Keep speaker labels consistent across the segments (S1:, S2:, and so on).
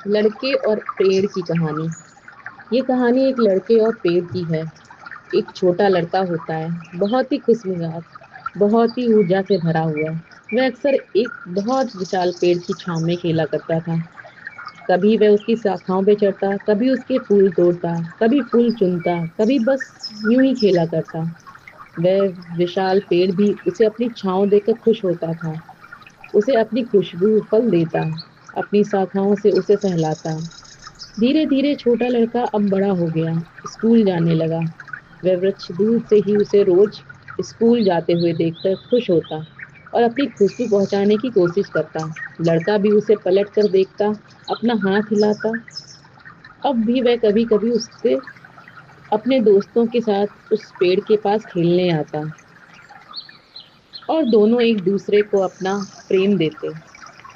S1: लड़के और पेड़ की कहानी। ये कहानी एक लड़के और पेड़ की है। एक छोटा लड़का होता है, बहुत ही खुशमिजाज, बहुत ही ऊर्जा से भरा हुआ। वह अक्सर एक बहुत विशाल पेड़ की छांव में खेला करता था। कभी वह उसकी शाखाओं पे चढ़ता, कभी उसके फूल तोड़ता, कभी फूल चुनता, कभी बस यूं ही खेला करता। वह विशाल पेड़ भी उसे अपनी छांव देकर खुश होता था। उसे अपनी खुशबू फल देता, अपनी शाखाओं से उसे सहलाता। धीरे धीरे छोटा लड़का अब बड़ा हो गया, स्कूल जाने लगा। वह वृक्ष दूर से ही उसे रोज स्कूल जाते हुए देखकर खुश होता और अपनी खुशबू पहुंचाने की कोशिश करता। लड़का भी उसे पलट कर देखता, अपना हाथ हिलाता। अब भी वह कभी कभी उससे अपने दोस्तों के साथ उस पेड़ के पास खेलने आता और दोनों एक दूसरे को अपना प्रेम देते।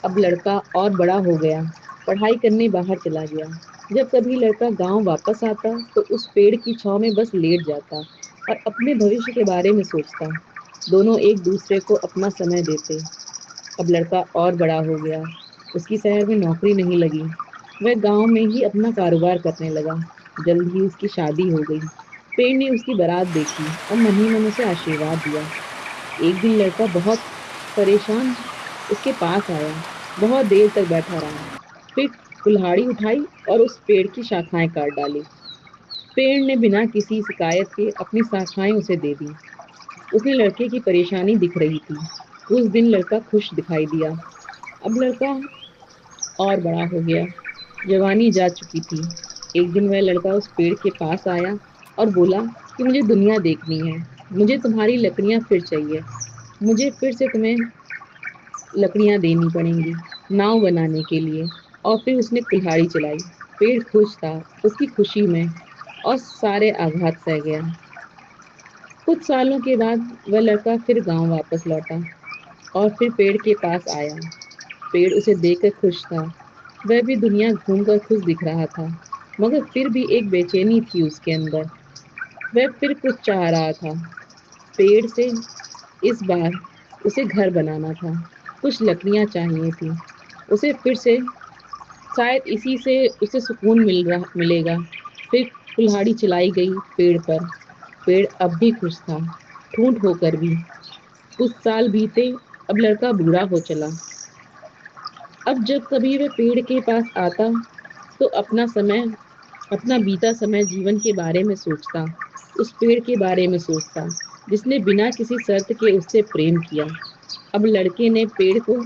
S1: अब लड़का और बड़ा हो गया, पढ़ाई करने बाहर चला गया। जब कभी लड़का गांव वापस आता तो उस पेड़ की छांव में बस लेट जाता और अपने भविष्य के बारे में सोचता। दोनों एक दूसरे को अपना समय देते। अब लड़का और बड़ा हो गया, उसकी शहर में नौकरी नहीं लगी। वह गांव में ही अपना कारोबार करने लगा। जल्द ही उसकी शादी हो गई। पेड़ ने उसकी बारात देखी और मन ही मन उसे आशीर्वाद दिया। एक दिन लड़का बहुत परेशान उसके पास आया, बहुत देर तक बैठा रहा। फिर कुल्हाड़ी उठाई और उस पेड़ की शाखाएं काट डाली। पेड़ ने बिना किसी शिकायत के अपनी शाखाएं उसे दे दी। उसने लड़के की परेशानी दिख रही थी। उस दिन लड़का खुश दिखाई दिया। अब लड़का और बड़ा हो गया, जवानी जा चुकी थी। एक दिन वह लड़का उस पेड़ के पास आया और बोला कि मुझे दुनिया देखनी है, मुझे तुम्हारी लकड़ियां फिर चाहिए, मुझे फिर से तुम्हें लकड़ियां देनी पड़ेंगी नाव बनाने के लिए। और फिर उसने कुल्हाड़ी चलाई। पेड़ खुश था, उसकी खुशी में और सारे आघात सह गया। कुछ सालों के बाद वह लड़का फिर गांव वापस लौटा और फिर पेड़ के पास आया। पेड़ उसे देखकर खुश था। वह भी दुनिया घूमकर खुश दिख रहा था, मगर फिर भी एक बेचैनी थी उसके अंदर। वह फिर कुछ चाह रहा था। पेड़ से इस बार उसे घर बनाना था, कुछ लकड़ियां चाहिए थी उसे फिर से। शायद इसी से उसे सुकून मिलेगा। फिर कुल्हाड़ी चलाई गई पेड़ पर। पेड़ अब भी खुश था, ठूंठ होकर भी। कुछ साल बीते, अब लड़का बूढ़ा हो चला। अब जब कभी वह पेड़ के पास आता तो अपना बीता समय जीवन के बारे में सोचता, उस पेड़ के बारे में सोचता जिसने बिना किसी शर्त के उससे प्रेम किया। अब लड़के ने पेड़ को